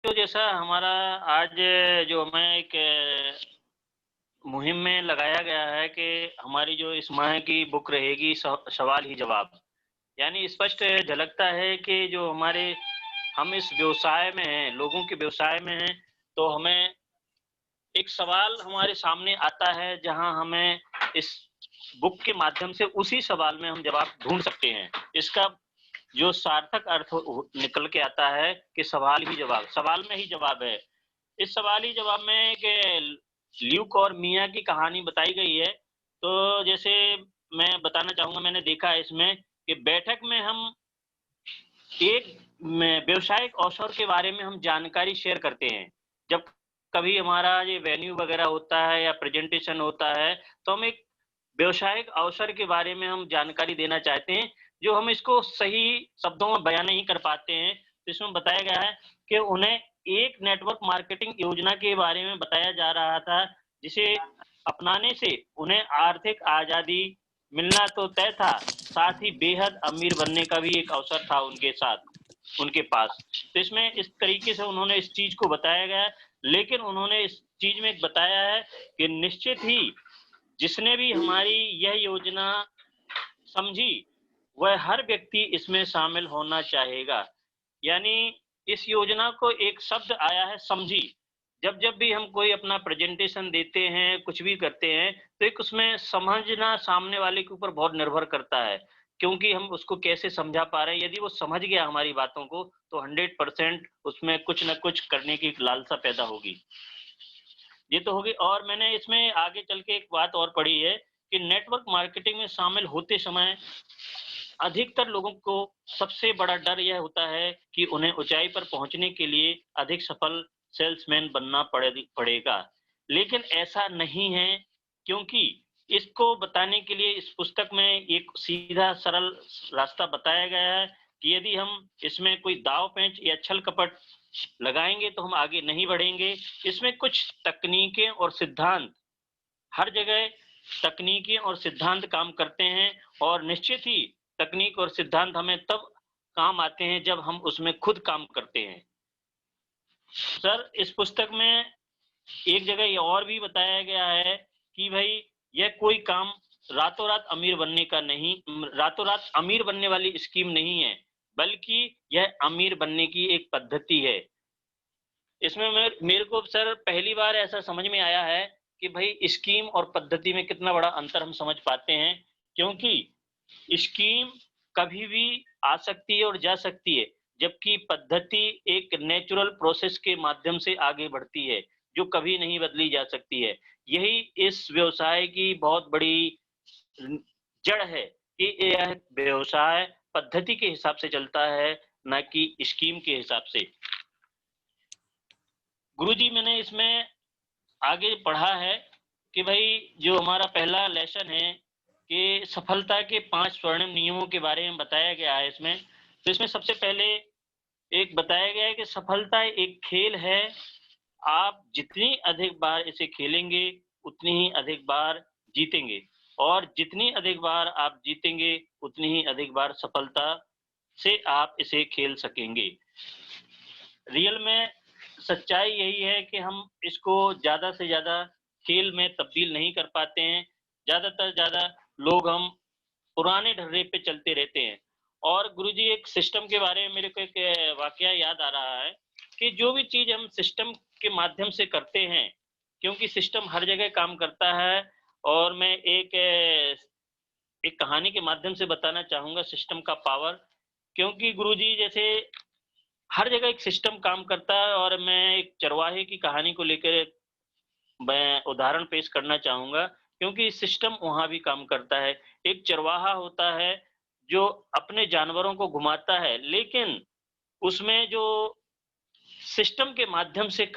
तो जैसा हमारा आज जो हमें एक मुहिम में लगाया गया है कि हमारी जो इस माह की बुक रहेगी सवाल ही जवाब। यानी स्पष्ट झलकता है कि जो हमारे हम इस व्यवसाय में हैं, लोगों के व्यवसाय में हैं, तो हमें एक सवाल हमारे सामने आता है जहां हमें इस बुक के माध्यम से उसी सवाल में हम जवाब ढूँढ सकते हैं। इसका जो सार्थक अर्थ निकल के आता है कि सवाल ही जवाब, सवाल में ही जवाब है। इस सवाल ही जवाब में एक ल्यूक और मिया की कहानी बताई गई है। तो जैसे मैं बताना चाहूँगा, मैंने देखा है इसमें कि बैठक में हम एक व्यावसायिक अवसर के बारे में हम जानकारी शेयर करते हैं। जब कभी हमारा ये वेन्यू वगैरह होता है या प्रेजेंटेशन होता है, तो हम एक व्यावसायिक अवसर के बारे में हम जानकारी देना चाहते हैं, जो हम इसको सही शब्दों में बयान नहीं कर पाते हैं। तो इसमें बताया गया है कि उन्हें एक नेटवर्क मार्केटिंग योजना के बारे में बताया जा रहा था, जिसे अपनाने से उन्हें आर्थिक आज़ादी मिलना तो तय था, साथ ही बेहद अमीर बनने का भी एक अवसर था उनके साथ, उनके पास। तो इसमें इस तरीके से उन्होंने इस चीज़ को बताया गया है, लेकिन उन्होंने इस चीज़ में बताया है कि निश्चित ही जिसने भी हमारी यह योजना समझी, वह हर व्यक्ति इसमें शामिल होना चाहेगा। यानी इस योजना को एक शब्द आया है समझी। जब-जब भी हम कोई अपना प्रेज़ेंटेशन देते हैं, कुछ भी करते हैं, तो एक उसमें समझना सामने वाले के ऊपर बहुत निर्भर करता है, क्योंकि हम उसको कैसे समझा पा रहे हैं। यदि वो समझ गया हमारी बातों को, तो 100% उसमें कुछ न कुछ करने की लालसा पैदा होगी। ये तो होगी, और मैंने इसमें आगे चल के एक बात और पढ़ी है कि नेटवर्क मार्केटिंग में शामिल होते समय अधिकतर लोगों को सबसे बड़ा डर यह होता है कि उन्हें ऊँचाई पर पहुँचने के लिए अधिक सफल सेल्समैन बनना पड़ेगा। लेकिन ऐसा नहीं है, क्योंकि इसको बताने के लिए इस पुस्तक में एक सीधा सरल रास्ता बताया गया है कि यदि हम इसमें कोई दाँव-पेंच या छल-कपट लगाएँगे तो हम आगे नहीं बढ़ेंगे। इसमें कुछ तकनीकें और सिद्धांत, हर जगह तकनीकी और सिद्धांत काम करते हैं, और निश्चित ही तकनीक और सिद्धांत हमें तब काम आते हैं जब हम उसमें खुद काम करते हैं। सर, इस पुस्तक में एक जगह ये और भी बताया गया है कि भई यह कोई काम रातों-रात अमीर बनने का नहीं, रातों-रात अमीर बनने वाली स्कीम नहीं है, बल्कि यह अमीर बनने की एक पद्धति है। इसमें मेरे को सर पहली बार ऐसा समझ में आया है कि भई स्कीम और पद्धति में कितना बड़ा अंतर हम समझ पाते हैं, क्योंकि स्कीम कभी भी आ सकती है और जा सकती है, जबकि पद्धति एक नेचुरल प्रोसेस के माध्यम से आगे बढ़ती है, जो कभी नहीं बदली जा सकती है। यही इस व्यवसाय की बहुत बड़ी जड़ है कि यह व्यवसाय पद्धति के हिसाब से चलता है, ना कि स्कीम के हिसाब से। गुरुजी, मैंने इसमें आगे पढ़ा है कि भई जो हमारा पहला लेसन है कि सफलता के 5 स्वर्णिम नियमों के बारे में बताया गया है इसमें। तो इसमें सबसे पहले एक बताया गया है कि सफलता एक खेल है, आप जितनी अधिक बार इसे खेलेंगे, उतनी ही अधिक बार जीतेंगे, और जितनी अधिक बार आप जीतेंगे, उतनी ही अधिक बार सफलता से आप इसे खेल सकेंगे। रियल में सच्चाई यही है कि हम इसको ज़्यादा से ज़्यादा खेल में तब्दील नहीं कर पाते हैं। ज़्यादातर ज़्यादा लोग हम पुराने ढर्रे पे चलते रहते हैं। और गुरुजी, एक सिस्टम के बारे में मेरे को एक वाकया याद आ रहा है कि जो भी चीज़ हम सिस्टम के माध्यम से करते हैं, क्योंकि सिस्टम हर जगह काम करता है, और मैं एक कहानी के माध्यम से बताना चाहूँगा सिस्टम का पावर। क्योंकि गुरुजी, जैसे हर जगह एक सिस्टम काम करता है, और मैं एक चरवाहे की कहानी को लेकर मैं उदाहरण पेश करना चाहूँगा, क्योंकि सिस्टम वहाँ भी काम करता है। एक चरवाहा होता है, जो अपने जानवरों को घुमाता है, लेकिन उसमें जो सिस्टम के माध्यम से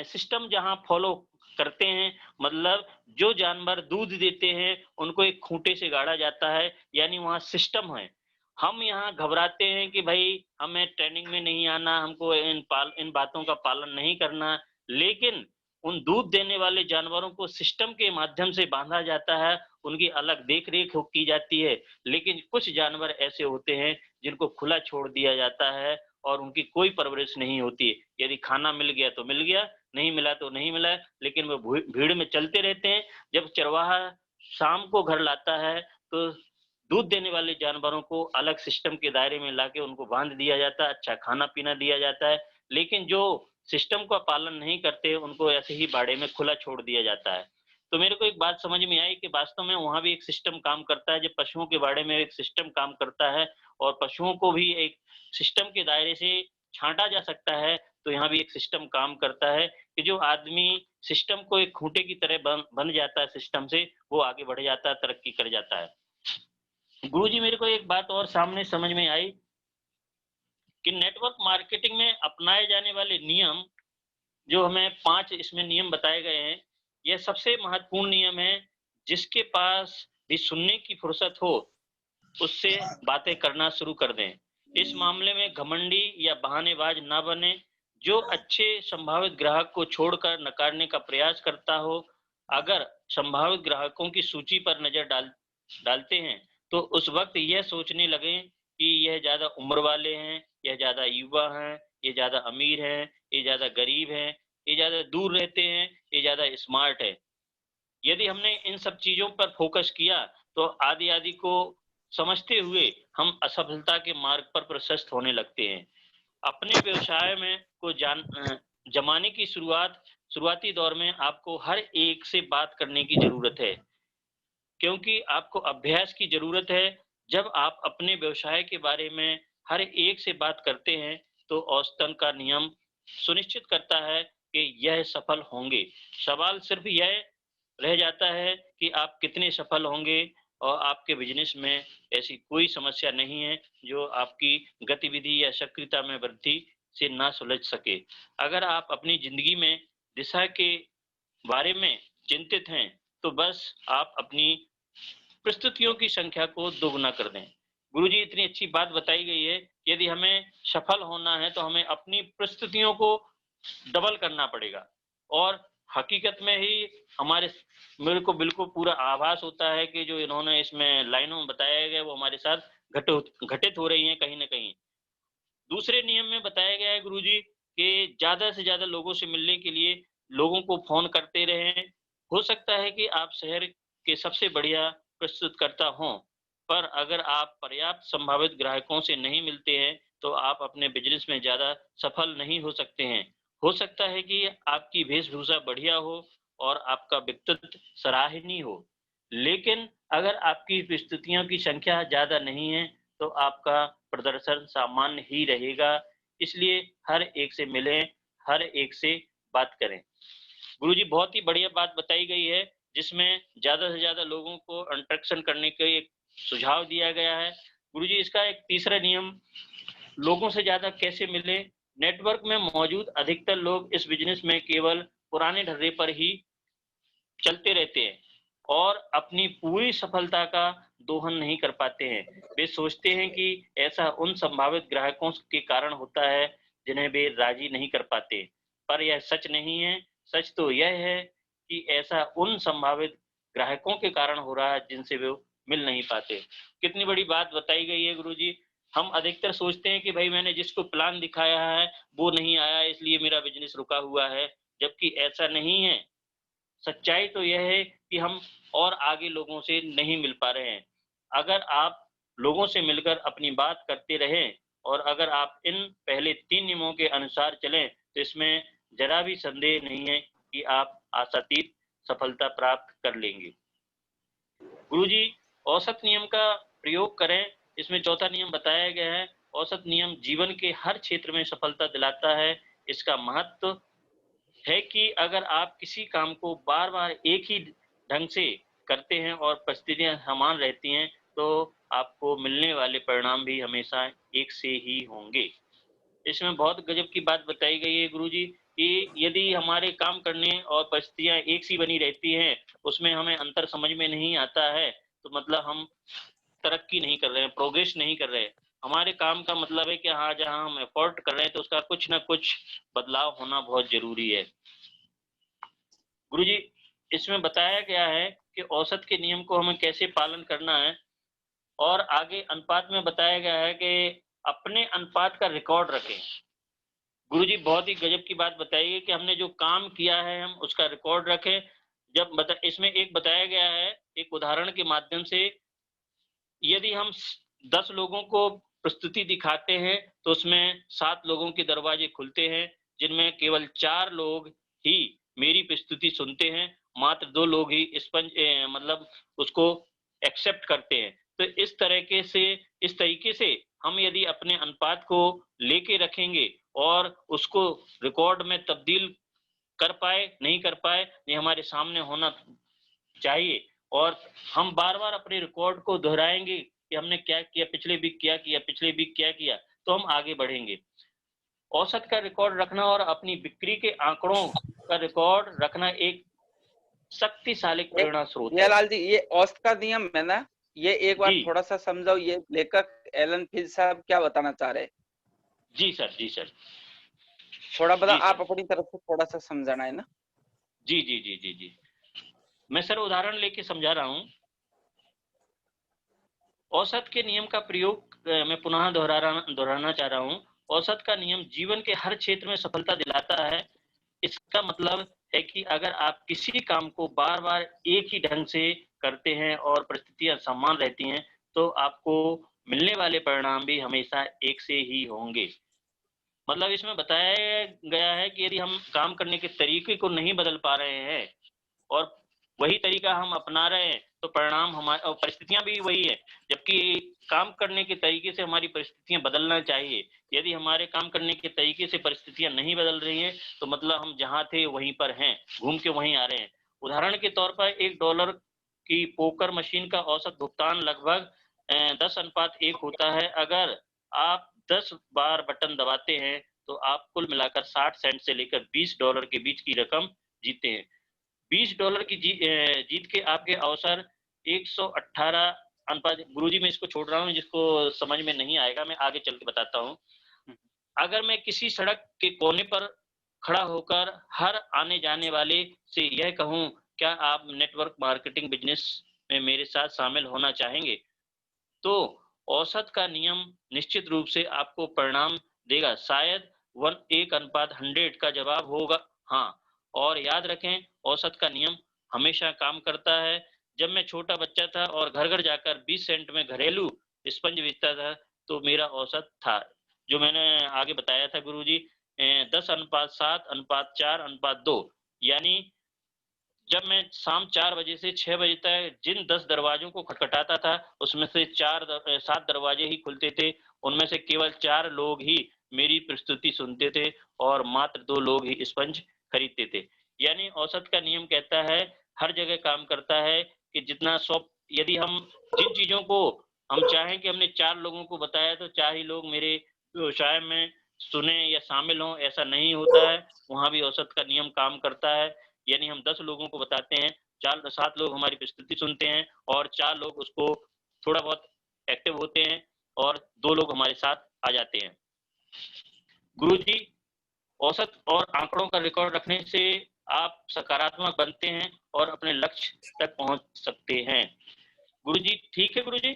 सिस्टम जहाँ फ़ॉलो करते हैं, मतलब जो जानवर दूध देते हैं, उनको एक खूँटे से गाड़ा जाता है, यानी वहाँ सिस्टम है। हम यहाँ घबराते हैं कि भई हमें ट्रेनिंग में नहीं आना, हमको इन बातों का पालन नहीं करना, लेकिन उन दूध देने वाले जानवरों को सिस्टम के माध्यम से बाँधा जाता है, उनकी अलग देख-रेख की जाती है। लेकिन कुछ जानवर ऐसे होते हैं, जिनको खुला छोड़ दिया जाता है, और उनकी कोई परवरिश नहीं होती। यदि खाना मिल गया तो मिल गया, नहीं मिला तो नहीं मिला, लेकिन वो भीड़ में चलते रहते हैं। जब चरवाहा शाम को घर लाता है तो दूध देने वाले जानवरों को अलग सिस्टम के दायरे में लाके उनको बांध दिया जाता है, अच्छा खाना-पीना दिया जाता है। लेकिन जो सिस्टम का पालन नहीं करते, उनको ऐसे ही बाड़े में खुला छोड़ दिया जाता है। तो मेरे को एक बात समझ में आई कि वास्तव में वहाँ भी एक सिस्टम काम करता है, जब पशुओं के बाड़े में एक सिस्टम काम करता है और पशुओं को भी एक सिस्टम के दायरे से छाँटा जा सकता है, तो यहाँ भी एक सिस्टम काम करता है कि जो आदमी सिस्टम को एक खूंटे की तरह बंध जाता है सिस्टम से, वो आगे बढ़ जाता है, तरक्की कर जाता है। गुरुजी मेरे को एक बात और सामने समझ में आई कि नेटवर्क मार्केटिंग में अपनाए जाने वाले नियम, जो हमें 5 इसमें नियम बताए गए हैं, यह सबसे महत्वपूर्ण नियम है। जिसके पास भी सुनने की फुर्सत हो, उससे बातें करना शुरू कर दें। इस मामले में घमंडी या बहानेबाज ना बने। जो अच्छे संभावित ग्राहक को छोड़कर नकारने का प्रयास करता हो, अगर संभावित ग्राहकों की सूची पर नजर डालते हैं, तो उस वक्त यह सोचने लगें कि यह ज़्यादा उम्र वाले हैं, यह ज़्यादा युवा हैं, ये ज़्यादा अमीर हैं, ये ज़्यादा गरीब हैं, ये ज़्यादा दूर रहते हैं, ये ज़्यादा स्मार्ट है। यदि हमने इन सब चीज़ों पर फोकस किया, तो आदि-आदि को समझते हुए हम असफलता के मार्ग पर प्रशस्त होने लगते हैं। अपने व्यवसाय में जमाने की शुरुआती दौर में आपको हर एक से बात करने की ज़रूरत है, क्योंकि आपको अभ्यास की ज़रूरत है। जब आप अपने व्यवसाय के बारे में हर एक से बात करते हैं, तो औसतन का नियम सुनिश्चित करता है कि यह सफल होंगे। सवाल सिर्फ यह रह जाता है कि आप कितने सफल होंगे, और आपके बिजनेस में ऐसी कोई समस्या नहीं है जो आपकी गतिविधि या सक्रियता में वृद्धि से ना सुलझ सके। अगर आप अपनी ज़िंदगी में दिशा के बारे में चिंतित हैं, तो बस आप अपनी प्रस्तुतियों की संख्या को दोगुना कर दें। गुरुजी इतनी अच्छी बात बताई गई है, यदि हमें सफल होना है तो हमें अपनी प्रस्तुतियों को डबल करना पड़ेगा। और हकीकत में ही हमारे मेरे को बिल्कुल पूरा आभास होता है कि जो इन्होंने इसमें लाइनों में बताया गया वो हमारे साथ घटित हो रही हैं कहीं न कहीं। दूसरे नियम में बताया गया है गुरुजी कि ज़्यादा से ज़्यादा लोगों से मिलने के लिए लोगों को फ़ोन करते रहें। हो सकता है कि आप शहर के सबसे बढ़िया प्रस्तुतकर्ता हों, पर अगर आप पर्याप्त संभावित ग्राहकों से नहीं मिलते हैं, तो आप अपने बिज़नेस में ज़्यादा सफल नहीं हो सकते हैं। हो सकता है कि आपकी वेशभूषा बढ़िया हो और आपका व्यक्तित्व सराहनीय हो, लेकिन अगर आपकी प्रस्तुतियों की संख्या ज़्यादा नहीं है, तो आपका प्रदर्शन सामान्य ही रहेगा। इसलिए हर एक से मिलें, हर एक से बात करें। गुरुजी बहुत ही बढ़िया बात बताई गई है, जिसमें ज़्यादा से ज़्यादा लोगों को इंटरेक्शन करने का एक सुझाव दिया गया है। गुरुजी इसका एक तीसरा नियम, लोगों से ज़्यादा कैसे मिलें? नेटवर्क में मौजूद अधिकतर लोग इस बिज़नेस में केवल पुराने ढर्रे पर ही चलते रहते हैं और अपनी पूरी सफलता का दोहन नहीं कर पाते हैं। वे सोचते हैं कि ऐसा उन संभावित ग्राहकों के कारण होता है जिन्हें वे राजी नहीं कर पाते, पर यह सच नहीं है। सच तो यह है कि ऐसा उन संभावित ग्राहकों के कारण हो रहा है जिनसे वे मिल नहीं पाते। कितनी बड़ी बात बताई गई है गुरुजी। हम अधिकतर सोचते हैं कि भाई मैंने जिसको प्लान दिखाया है वो नहीं आया, इसलिए मेरा बिजनेस रुका हुआ है, जबकि ऐसा नहीं है। सच्चाई तो यह है कि हम और आगे लोगों से नहीं मिल पा रहे हैं। अगर आप लोगों से मिलकर अपनी बात करते रहें और अगर आप इन पहले 3 नियमों के अनुसार चलें, तो इसमें ज़रा भी संदेह नहीं है कि आप आशातीत सफलता प्राप्त कर लेंगे। गुरुजी, औसत नियम का प्रयोग करें। इसमें चौथा नियम बताया गया है, औसत नियम जीवन के हर क्षेत्र में सफलता दिलाता है। इसका महत्व है कि अगर आप किसी काम को बार-बार एक ही ढंग से करते हैं और परिस्थितियाँ समान रहती हैं, तो आपको मिलने वाले परिणाम भी हमेशा एक से ही होंगे। इसमें बहुत गज़ब की बात बताई गई है गुरुजी कि यदि हमारे काम करने और परिस्थितियाँ एक सी बनी रहती हैं, उसमें हमें अंतर समझ में नहीं आता है, तो मतलब हम तरक्की नहीं कर रहे हैं, प्रोग्रेस नहीं कर रहे हैं। हमारे काम का मतलब है कि हाँ, जहाँ हम एफर्ट कर रहे हैं, तो उसका कुछ न कुछ बदलाव होना बहुत ज़रूरी है। गुरुजी, इसमें बताया गया है कि औसत के नियम को हमें कैसे पालन करना है और आगे अनुपात में बताया गया है कि अपने अनुपात का रिकॉर्ड रखें। गुरुजी बहुत ही गजब की बात बताई है कि हमने जो काम किया है हम उसका रिकॉर्ड रखें। इसमें एक बताया गया है, एक उदाहरण के माध्यम से, यदि हम 10 लोगों को प्रस्तुति दिखाते हैं तो उसमें 7 लोगों के दरवाजे खुलते हैं, जिनमें केवल 4 लोग ही मेरी प्रस्तुति सुनते हैं, मात्र 2 लोग ही मतलब उसको एक्सेप्ट करते हैं। तो इस तरीके से हम यदि अपने अनुपात को लेके रखेंगे और उसको रिकॉर्ड में तब्दील कर पाए, नहीं कर पाए, ये हमारे सामने होना चाहिए। और हम बार-बार अपने रिकॉर्ड को दोहराएँगे कि हमने क्या किया, पिछले वीक क्या किया, पिछले वीक क्या किया, तो हम आगे बढ़ेंगे। औसत का रिकॉर्ड रखना और अपनी बिक्री के आंकड़ों का रिकॉर्ड रखना एक शक्तिशाली प्रेरणा स्रोत है। लाल जी, ये औसत का नियम है ना, ये एक बार जी। थोड़ा सा समझाओ, ये लेखक एलन फिश साहब क्या बताना चाह रहे हैं? जी सर, जी सर। थोड़ा बता, जी आप सर। अपनी तरफ से थोड़ा सा समझाना है ना। जी, जी, जी, जी, जी। मैं सर उदाहरण लेके समझा रहा हूँ। औसत के नियम का प्रयोग मैं पुनः दोहराना चाह रहा हूँ। औसत का नियम जीवन के हर क्षेत्र में सफलता दिलाता है। इसका मतलब है कि अगर आप किसी काम को बार-बार एक ही ढंग से करते हैं और परिस्थितियाँ समान रहती हैं, तो आपको मिलने वाले परिणाम भी हमेशा एक से ही होंगे। मतलब इसमें बताया गया है कि यदि हम काम करने के तरीके को नहीं बदल पा रहे हैं और वही तरीका हम अपना रहे हैं, तो परिणाम हमारे और परिस्थितियाँ भी वही है। जबकि काम करने के तरीके से हमारी परिस्थितियाँ बदलना चाहिए। यदि हमारे काम करने के तरीके से परिस्थितियाँ नहीं बदल रही हैं, तो मतलब हम जहाँ थे वहीं पर हैं, घूम के वहीं आ रहे हैं। उदाहरण के तौर पर $1 की पोकर मशीन का औसत भुगतान लगभग 10:1 होता है। अगर आप 10 बार बटन दबाते हैं, तो आप कुल मिलाकर 60 सेंट से लेकर $20 के बीच की रकम जीतते हैं। $20 की जीत के आपके अवसर 118 अनुपात। गुरुजी मैं इसको छोड़ रहा हूँ, जिसको समझ में नहीं आएगा मैं आगे चल के बताता हूँ। अगर मैं किसी सड़क के कोने पर खड़ा होकर हर आने जाने वाले से यह कहूँ, क्या आप नेटवर्क मार्केटिंग बिजनेस में मेरे साथ शामिल होना चाहेंगे? तो औसत का नियम निश्चित रूप से आपको परिणाम देगा। शायद 1:100 का जवाब होगा हाँ। और याद रखें, औसत का नियम हमेशा काम करता है। जब मैं छोटा बच्चा था और घर-घर जाकर 20 सेंट में घरेलू स्पंज बेचता था, तो मेरा औसत था, जो मैंने आगे बताया था गुरुजी, 10:7:4:2। यानी जब मैं शाम 4 बजे से 6 बजे तक जिन 10 दरवाज़ों को खटखटाता था, उसमें से 7 दरवाजे ही खुलते थे। उनमें से केवल 4 लोग ही मेरी प्रस्तुति सुनते थे और मात्र 2 लोग ही स्पंज खरीदते थे। यानी औसत का नियम कहता है, हर जगह काम करता है कि यदि हम जिन चीज़ों को हम चाहें कि हमने 4 लोगों को बताया तो 4 ही लोग मेरे व्यवसाय में सुने या शामिल हों, ऐसा नहीं होता है। वहाँ भी औसत का नियम काम करता है। यानी हम 10 लोगों को बताते हैं, 7 लोग हमारी प्रस्तुति सुनते हैं और 4 लोग उसको थोड़ा बहुत एक्टिव होते हैं और 2 लोग हमारे साथ आ जाते हैं। गुरुजी, औसत और आंकड़ों का रिकॉर्ड रखने से आप सकारात्मक बनते हैं और अपने लक्ष्य तक पहुंच सकते हैं। गुरुजी, ठीक है गुरुजी?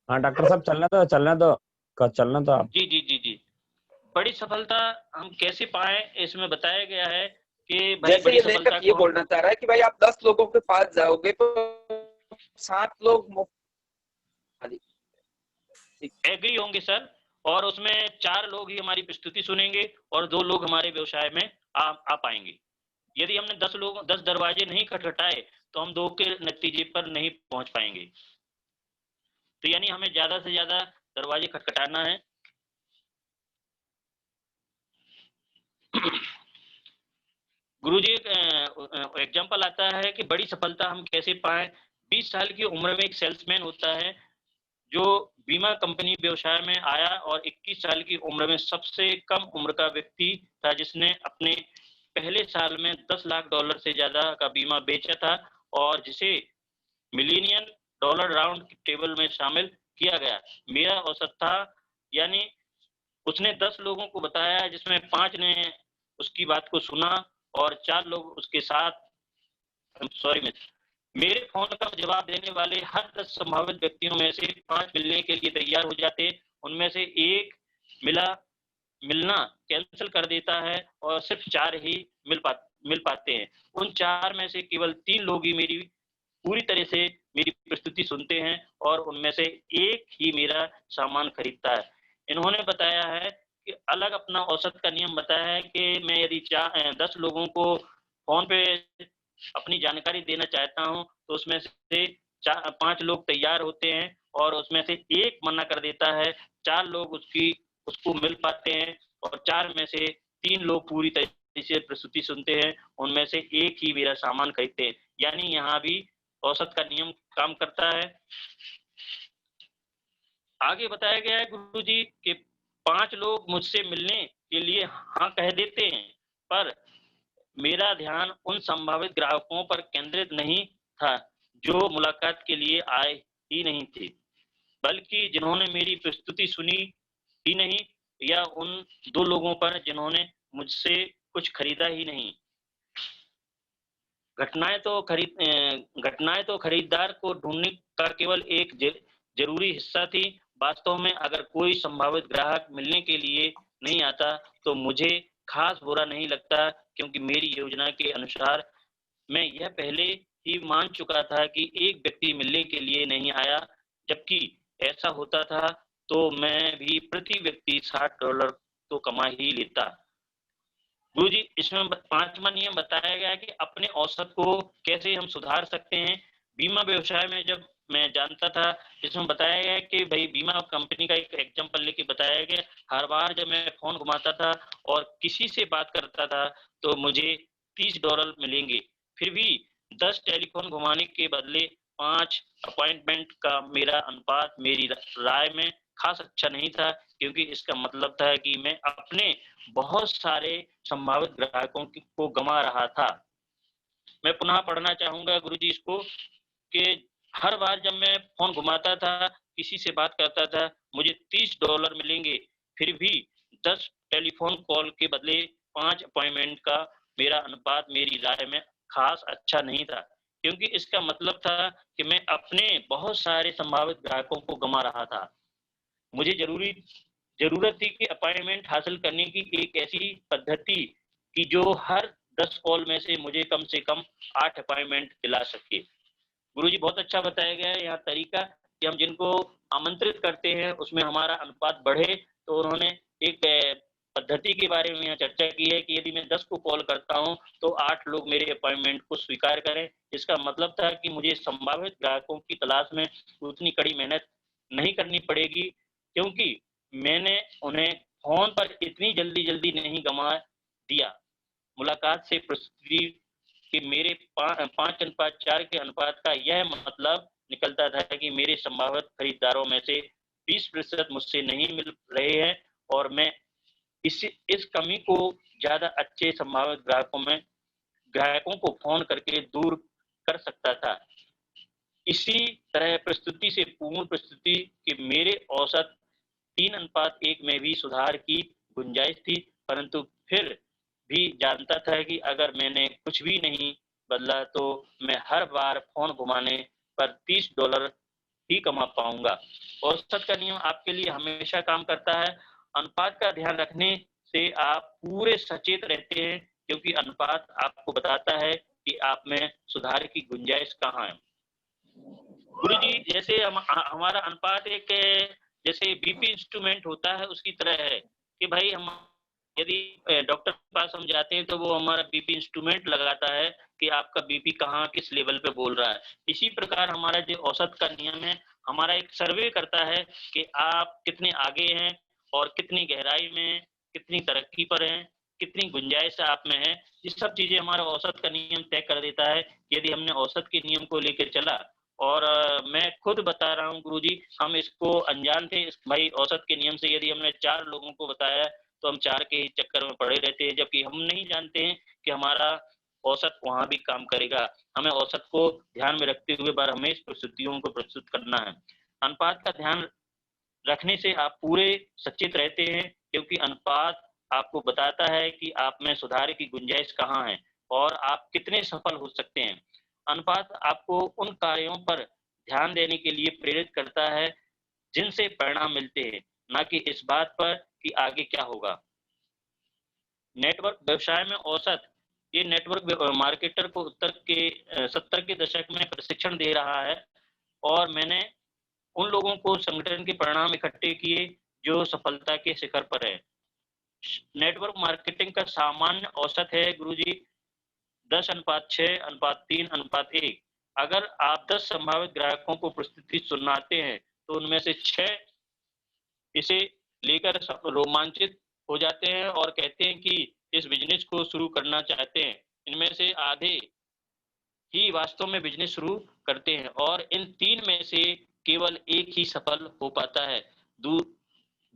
हाँ डॉक्टर साहब, चलना तो आप। जी जी जी जी। बड़ी सफलता हम कैसे पाए, इसमें बताया गया है कि भाई जैसे बड़ी ये सफलता लेखक ये को हम बोलना चाह रहा है कि भाई आप 10 लोगों के पास जाओगे तो 7 लोग एग्री होंगे सर, और उसमें 4 लोग ही हमारी प्रस्तुति सुनेंगे और 2 लोग हमारे व्यवसाय में आ पाएंगे। यदि हमने 10 दरवाजे नहीं खटखटाए, तो हम 2 के नतीजे पर नहीं पहुंच पाएंगे। तो यानी हमें ज्यादा से ज्यादा दरवाजे खटखटाना है। गुरुजी, एक एग्जाम्पल आता है कि बड़ी सफलता हम कैसे पाए। 20 साल की उम्र में एक सेल्समैन होता है जो बीमा कंपनी व्यवसाय में आया, और 21 साल की उम्र में सबसे कम उम्र का व्यक्ति था जिसने अपने पहले साल में $10 लाख से ज्यादा का बीमा बेचा था और जिसे मिलीनियन डॉलर राउंड टेबल में शामिल किया गया। मेरा औसत था, यानी उसने 10 लोगों को बताया जिसमें 5 ने उसकी बात को सुना और 4 लोग उसके साथ मेरे फोन का जवाब देने वाले हर 10 संभावित व्यक्तियों में से 5 मिलने के लिए तैयार हो जाते, उनमें से एक मिलना कैंसिल कर देता है और सिर्फ 4 ही मिल पाते हैं। उन 4 में से केवल 3 लोग ही मेरी पूरी तरह से मेरी प्रस्तुति सुनते हैं और उनमें से एक ही मेरा सामान खरीदता है। इन्होंने बताया है कि अलग अपना औसत का नियम बताया है कि मैं यदि 10 लोगों को फोन पे अपनी जानकारी देना चाहता हूं तो उसमें से 5 लोग तैयार होते हैं और उसमें से एक मना कर देता है, 4 लोग उसको मिल पाते हैं और 4 में से 3 लोग पूरी तरह से प्रस्तुति सुनते हैं, उनमें से एक ही मेरा सामान खरीदते हैं। यानी यहाँ भी औसत का नियम काम करता है। आगे बताया गया है गुरुजी कि 5 लोग मुझसे मिलने के लिए हाँ कह देते हैं, पर मेरा ध्यान उन संभावित ग्राहकों पर केंद्रित नहीं था जो मुलाकात के लिए आए ही नहीं थे, बल्कि जिन्होंने मेरी प्रस्तुति सुनी ही नहीं, या उन 2 लोगों पर जिन्होंने मुझसे कुछ खरीदा ही नहीं। घटनाएं तो खरीदार को ढूंढने का केवल एक जरूरी हिस्सा थी। वास्तव में अगर कोई संभावित ग्राहक मिलने के लिए नहीं आता तो मुझे खास बुरा नहीं लगता, क्योंकि मेरी योजना के अनुसार मैं यह पहले ही मान चुका था कि एक व्यक्ति मिलने के लिए नहीं आया, जबकि ऐसा होता था तो मैं भी प्रति व्यक्ति $60 तो कमा ही लेता। गुरुजी, इसमें 5वां नियम बताया गया है कि अपने औसत को कैसे हम सुधार सकते हैं। बीमा व्यवसाय में जब मैं जानता था, इसमें बताया गया कि भाई बीमा कंपनी का एक एग्जांपल लेके बताया गया, हर बार जब मैं फोन घुमाता था और किसी से बात करता था तो मुझे $30 मिलेंगे, फिर भी 10 टेलीफोन घुमाने के बदले 5 अपॉइंटमेंट का मेरा अनुपात मेरी राय में खास अच्छा नहीं था, क्योंकि इसका मतलब था कि मैं अपने बहुत सारे संभावित ग्राहकों को गंवा रहा था। मैं पुनः पढ़ना चाहूंगा गुरुजी इसको कि हर बार जब मैं फोन घुमाता था, किसी से बात करता था, मुझे $30 मिलेंगे, फिर भी 10 टेलीफोन कॉल के बदले 5 अपॉइंटमेंट का मेरा अनुपात मेरी राय में खास अच्छा नहीं था, क्योंकि इसका मतलब था कि मैं अपने बहुत सारे संभावित ग्राहकों को गंवा रहा था। मुझे जरूरत थी कि अपॉइंटमेंट हासिल करने की एक ऐसी पद्धति की जो हर 10 कॉल में से मुझे कम से कम 8 अपॉइंटमेंट दिला सके। गुरुजी, बहुत अच्छा बताया गया है यहाँ तरीका कि हम जिनको आमंत्रित करते हैं उसमें हमारा अनुपात बढ़े। तो उन्होंने एक पद्धति के बारे में यहाँ चर्चा की है कि यदि मैं 10 को कॉल करता हूँ तो 8 लोग मेरे अपॉइंटमेंट को स्वीकार करें। इसका मतलब था कि मुझे संभावित ग्राहकों की तलाश में उतनी कड़ी मेहनत नहीं करनी पड़ेगी, क्योंकि मैंने उन्हें फोन पर इतनी जल्दी नहीं गंवा दिया। मुलाकात से प्रस्तुति कि मेरे 5:4 के अनुपात का यह मतलब निकलता था कि मेरे संभावित खरीदारों में से 20% मुझसे नहीं मिल रहे हैं और मैं इस कमी को ज्यादा अच्छे संभावित ग्राहकों को फोन करके दूर कर सकता था। इसी तरह प्रस्तुति से पूर्ण प्रस्तुति के मेरे औसत 3:1 में भी सुधार की गुंजाइश थी, परंतु फिर भी जानता था कि अगर मैंने कुछ भी नहीं बदला तो मैं हर बार फोन घुमाने पर $30 ही कमा पाऊंगा। औसत का नियम आपके लिए हमेशा काम करता है। अनुपात का ध्यान रखने से आप पूरे सचेत रहते हैं, क्योंकि अनुपात आपको बताता है कि आप में सुधार की गुंजाइश कहाँ है। गुरुजी, जैसे हमारा अनुपात एक जैसे बीपी इंस्ट्रूमेंट होता है उसकी तरह है कि भाई हम यदि डॉक्टर के पास हम जाते हैं तो वो हमारा बीपी इंस्ट्रूमेंट लगाता है कि आपका बीपी कहाँ किस लेवल पे बोल रहा है। इसी प्रकार हमारा जो औसत का नियम है हमारा एक सर्वे करता है कि आप कितने आगे हैं और कितनी गहराई में, कितनी तरक्की पर हैं, कितनी गुंजाइश आप में है। ये सब चीजें हमारा औसत का नियम तय कर देता है। यदि हमने औसत के नियम को लेकर चला, और मैं खुद बता रहा हूँ गुरुजी, हम इसको अनजान थे भाई औसत के नियम से। यदि हमने 4 लोगों को बताया तो हम 4 के ही चक्कर में पड़े रहते हैं, जबकि हम नहीं जानते हैं कि हमारा औसत वहां भी काम करेगा। हमें औसत को ध्यान में रखते हुए बार हमें प्रस्तुतियों को प्रस्तुत करना है। अनुपात का ध्यान रखने से आप पूरे सचेत रहते हैं, क्योंकि अनुपात आपको बताता है कि आप में सुधार की गुंजाइश कहाँ है और आप कितने सफल हो सकते हैं। अनुपात आपको उन कार्यों पर ध्यान देने के लिए प्रेरित करता है जिनसे परिणाम मिलते हैं, ना कि इस बात पर कि आगे क्या होगा। नेटवर्क व्यवसाय में औसत ये नेटवर्क मार्केटर को 70 के दशक में प्रशिक्षण दे रहा है और मैंने उन लोगों को संगठन के परिणाम इकट्ठे किए जो सफलता के शिखर पर है। नेटवर्क मार्केटिंग का सामान्य औसत है गुरुजी 10:6:3:1। अगर आप 10 संभावित ग्राहकों को प्रस्तुति सुनाते हैं तो उनमें से 6 इसे लेकर रोमांचित हो जाते हैं और कहते हैं कि इस बिजनेस को शुरू करना चाहते हैं। इनमें से आधे ही वास्तव में बिजनेस शुरू करते हैं और इन 3 में से केवल एक ही सफल हो पाता है।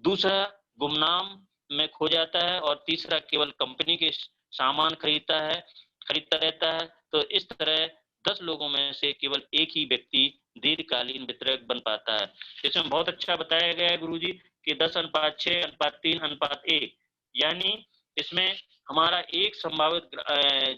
दूसरा गुमनाम में खो जाता है और तीसरा केवल कंपनी के सामान खरीदता रहता है। तो इस तरह 10 लोगों में से केवल एक ही व्यक्ति दीर्घकालीन वितरक बन पाता है। इसमें बहुत अच्छा बताया गया है गुरुजी कि 10:6:3:1, यानी इसमें हमारा एक संभावित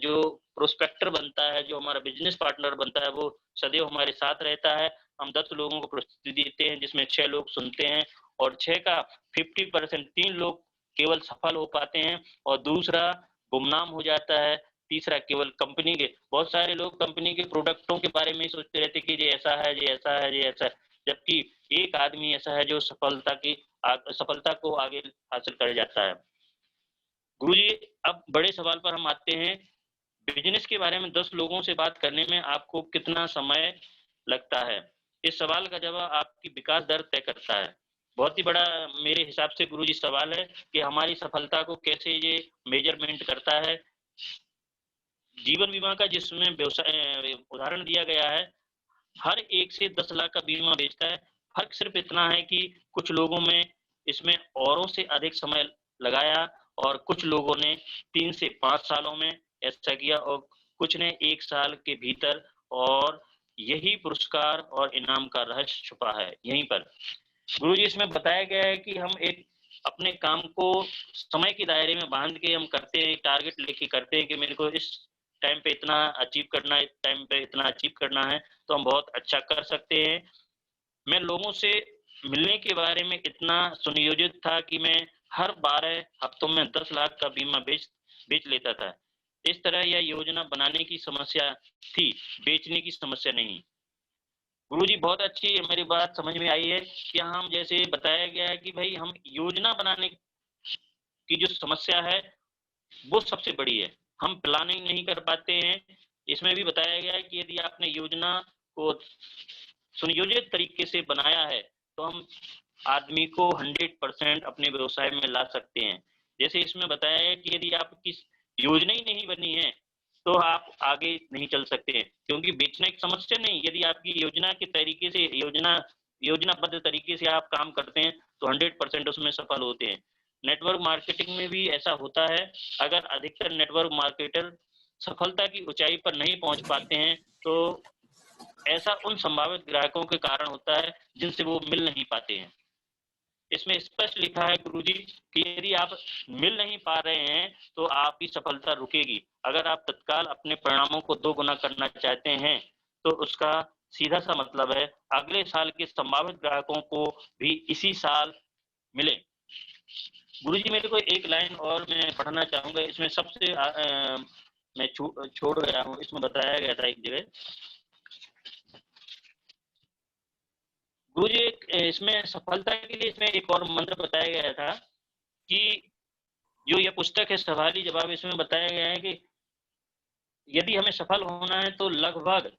जो प्रोस्पेक्टर बनता है, जो हमारा बिजनेस पार्टनर बनता है, वो सदैव हमारे साथ रहता है। हम 10 लोगों को प्रस्तुति देते हैं जिसमें 6 लोग सुनते हैं और 6 का 50% 3 लोग केवल सफल हो पाते हैं और दूसरा गुमनाम हो जाता है। तीसरा केवल कंपनी के बहुत सारे लोग कंपनी के प्रोडक्टों के बारे में सोचते रहते कि ये ऐसा है, ये ऐसा है, ये ऐसा है, जबकि एक आदमी ऐसा है जो सफलता को आगे हासिल कर जाता है। गुरुजी अब बड़े सवाल पर हम आते हैं। बिजनेस के बारे में 10 लोगों से बात करने में आपको कितना समय लगता है? इस सवाल का जवाब आपकी विकास दर तय करता है। बहुत ही बड़ा मेरे हिसाब से गुरुजी सवाल है कि हमारी सफलता को कैसे ये मेजरमेंट करता है। जीवन बीमा का जिसमें व्यवसाय उदाहरण दिया गया है, हर 1 से 10 लाख का बीमा बेचता है। फर्क सिर्फ इतना है कि कुछ लोगों में इसमें औरों से अधिक समय लगाया और कुछ लोगों ने 3 से 5 सालों में ऐसा किया और कुछ ने 1 साल के भीतर, और यही पुरस्कार और इनाम का रहस्य छुपा है यहीं पर। गुरुजी इसमें बताया गया है कि हम एक अपने काम को समय के दायरे में बांध के हम करते हैं, टारगेट लेके करते हैं कि मेरे को इस टाइम पे इतना अचीव करना है, इस टाइम पे इतना अचीव करना है, तो हम बहुत अच्छा कर सकते हैं। मैं लोगों से मिलने के बारे में इतना सुनियोजित था कि मैं हर 12 हफ्तों में 10 लाख का बीमा बेच लेता था। इस तरह यह योजना बनाने की समस्या थी, बेचने की समस्या नहीं। गुरुजी बहुत अच्छी मेरी बात समझ में आई है कि हम जैसे बताया गया है कि भाई हम योजना बनाने की जो समस्या है वो सबसे बड़ी है, हम प्लानिंग नहीं कर पाते हैं। इसमें भी बताया गया है कि यदि आपने योजना को सुनियोजित तरीके से बनाया है तो हम आदमी को 100% अपने व्यवसाय में ला सकते हैं। जैसे इसमें बताया है कि यदि आपकी योजना ही नहीं बनी है तो आप आगे नहीं चल सकते हैं, क्योंकि बेचना एक समस्या नहीं, यदि आपकी योजना के तरीके से योजनाबद्ध तरीके से आप काम करते हैं तो 100% उसमें सफल होते हैं। नेटवर्क मार्केटिंग में भी ऐसा होता है। अगर अधिकतर नेटवर्क मार्केटर सफलता की ऊंचाई पर नहीं पहुंच पाते हैं तो ऐसा उन संभावित ग्राहकों के कारण होता है जिनसे वो मिल नहीं पाते हैं। इसमें स्पष्ट लिखा है गुरुजी कि यदि आप मिल नहीं पा रहे हैं तो आपकी सफलता रुकेगी। अगर आप तत्काल अपने परिणामों को 2 गुना करना चाहते हैं तो उसका सीधा सा मतलब है अगले साल के संभावित ग्राहकों को भी इसी साल मिले। गुरुजी मेरे को एक लाइन और मैं पढ़ना चाहूंगा, इसमें सबसे मैं छोड़ गया हूँ, इसमें बताया गया था एक जगह। गुरुजी इसमें सफलता के लिए इसमें एक और मंत्र बताया गया था कि जो यह पुस्तक है सवाली जवाब, इसमें बताया गया है कि यदि हमें सफल होना है तो लगभग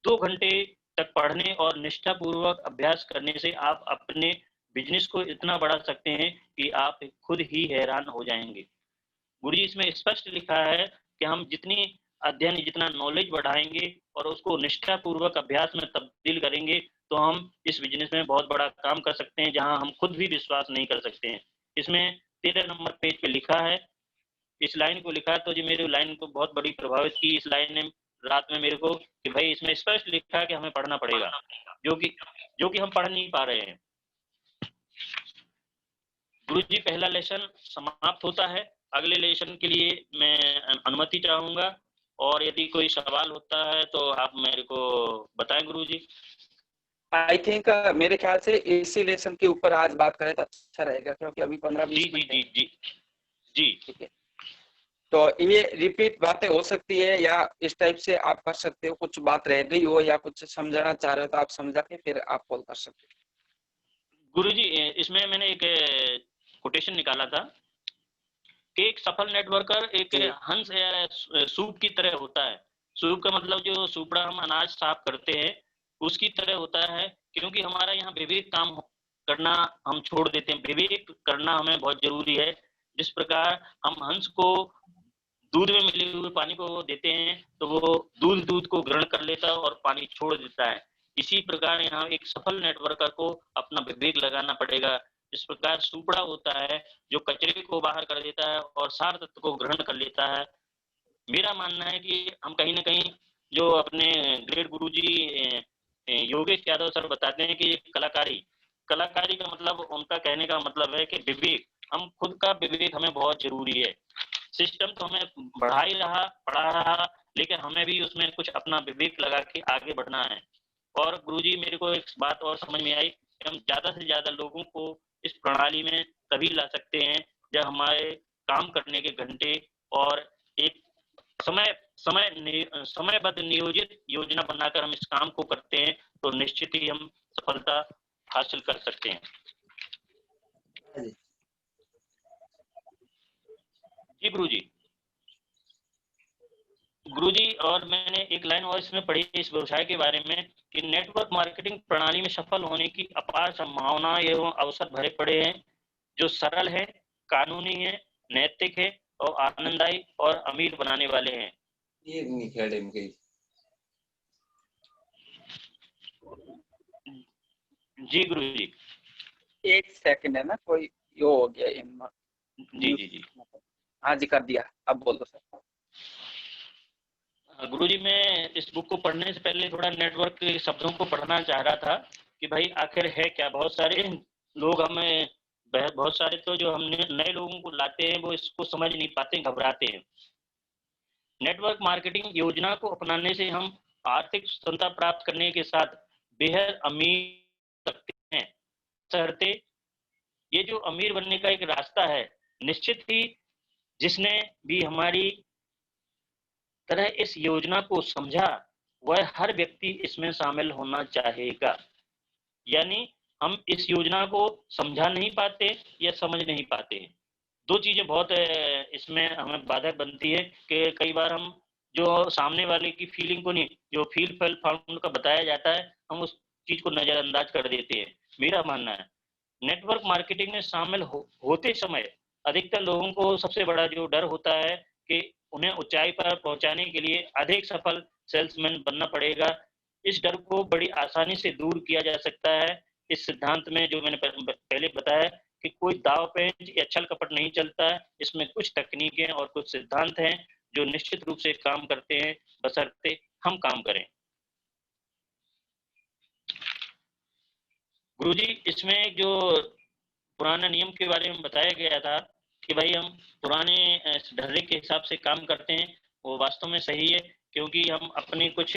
2 घंटे तक पढ़ने और निष्ठापूर्वक अभ्यास करने से आप अपने बिजनेस को इतना बढ़ा सकते हैं कि आप खुद ही हैरान हो जाएंगे। गुरुजी इसमें स्पष्ट लिखा है कि हम जितनी अध्ययन, जितना नॉलेज बढ़ाएंगे और उसको निष्ठापूर्वक अभ्यास में तब्दील करेंगे तो हम इस बिजनेस में बहुत बड़ा काम कर सकते हैं जहां हम खुद भी विश्वास नहीं कर सकते हैं। इसमें 13 नंबर पेज पे लिखा है, इस लाइन को लिखा तो जी मेरे लाइन को बहुत बड़ी प्रभावित की इस लाइन ने रात में मेरे को कि भाई इसमें स्पष्ट लिखा है कि हमें पढ़ना पड़ेगा, जो कि हम पढ़ नहीं पा रहे हैं। गुरुजी पहला लेसन समाप्त होता है। अगले लेसन के लिए मैं अनुमति चाहूंगा, और यदि कोई सवाल होता है तो आप मेरे को बताएं गुरुजी। आई थिंक मेरे ख्याल से इसी लेसन के ऊपर आज बात करें तो अच्छा रहेगा, क्योंकि अभी 15-20 जी जी मिनट जी है। जी जी ठीक है, तो ये रिपीट बातें हो सकती है या इस टाइप से आप कर सकते हो, कुछ बात रह गई हो या कुछ समझाना चाह रहे हो तो आप समझा के फिर आप कॉल कर सकते गुरुजी, इसमें मैंने एक कोटेशन निकाला था कि एक सफल नेटवर्कर एक जी। हंस या सूप की तरह होता है। सूप का मतलब जो सूपड़ा हम अनाज साफ करते हैं उसकी तरह होता है, क्योंकि हमारा यहाँ विवेक काम करना हम छोड़ देते हैं। विवेक करना हमें बहुत जरूरी है। जिस प्रकार हम हंस को दूध में मिले हुए पानी को देते हैं तो वो दूध को ग्रहण कर लेता है और पानी छोड़ देता है। इसी प्रकार यहाँ एक सफल नेटवर्कर को अपना विवेक लगाना पड़ेगा। इस प्रकार सुपड़ा होता है जो कचरे को बाहर कर देता है और सार तत्व को ग्रहण कर लेता है। मेरा मानना है कि हम कहीं ना कहीं जो अपने ग्रेट गुरुजी योगेश यादव सर बताते हैं कि कलाकारी कलाकारी का मतलब, उनका कहने का मतलब है कि विवेक, हम खुद का विवेक हमें बहुत जरूरी है। सिस्टम तो हमें पढ़ा रहा, लेकिन हमें भी उसमें कुछ अपना विवेक लगा के आगे बढ़ना है। और गुरुजी मेरे को एक बात और समझ में आई कि हम ज्यादा से ज्यादा लोगों को इस प्रणाली में तभी ला सकते हैं जब हमारे काम करने के घंटे और एक समय समयबद्ध नियोजित योजना बनाकर हम इस काम को करते हैं तो निश्चित ही हम सफलता हासिल कर सकते हैं। जी गुरुजी। गुरुजी, और मैंने एक लाइन और इसमें पढ़ी इस व्यवसाय के बारे में कि नेटवर्क मार्केटिंग प्रणाली में सफल होने की अपार संभावना एवं अवसर भरे पड़े हैं, जो सरल है, कानूनी है, नैतिक है और आनंददायी और अमीर बनाने वाले हैं। ये नहीं खेड़े में गई। जी गुरुजी। एक सेकंड है ना, कोई यो हो गया जी जी जी। हाँ जी, कर दिया, अब बोल दो सर। गुरुजी, मैं इस बुक को पढ़ने से पहले थोड़ा नेटवर्क के शब्दों को पढ़ना चाह रहा था कि भाई आखिर है क्या। बहुत सारे लोग हमें, बहुत सारे तो जो हमने नए लोगों को लाते हैं वो इसको समझ नहीं पाते, घबराते हैं। नेटवर्क मार्केटिंग योजना को अपनाने से हम आर्थिक स्वतंत्रता प्राप्त करने के साथ बेहद अमीर सकते हैं। शर्ते, ये जो अमीर बनने का एक रास्ता है, निश्चित ही जिसने भी हमारी तरह इस योजना को समझा वह हर व्यक्ति इसमें शामिल होना चाहेगा। यानी हम इस योजना को समझा नहीं पाते या समझ नहीं पाते। दो चीजें बहुत इसमें हमें बाधक बनती है कि कई बार हम जो सामने वाले की फीलिंग को नहीं, जो फील फाउंड का बताया जाता है, हम उस चीज को नजरअंदाज कर देते हैं। मेरा मानना है नेटवर्क मार्केटिंग में शामिल होते समय अधिकतर लोगों को सबसे बड़ा जो डर होता है कि उन्हें ऊंचाई पर पहुंचाने के लिए अधिक सफल सेल्समैन बनना पड़ेगा। इस डर को बड़ी आसानी से दूर किया जा सकता है इस सिद्धांत में, जो मैंने पहले बताया कि कोई दाव पेंच या छल कपट नहीं चलता है। इसमें कुछ तकनीकें और कुछ सिद्धांत हैं जो निश्चित रूप से काम करते हैं, बशर्ते हम काम करें। गुरुजी, इसमें जो पुराने नियम के बारे में बताया गया था कि भाई हम पुराने ढर्रे के हिसाब से काम करते हैं, वो वास्तव में सही है, क्योंकि हम अपने कुछ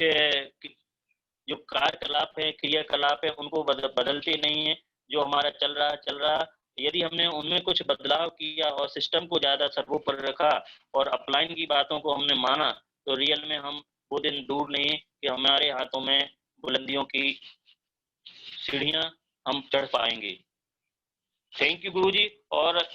जो कार्यकलाप है, क्रियाकलाप है, उनको बदलते नहीं है। जो हमारा चल रहा, यदि हमने उनमें कुछ बदलाव किया और सिस्टम को ज्यादा सर्वोपरि रखा और अपलाइन की बातों को हमने माना, तो रियल में हम वो दिन दूर नहीं कि हमारे हाथों में बुलंदियों की सीढ़ियां हम चढ़ पाएंगे। थैंक यू गुरुजी। और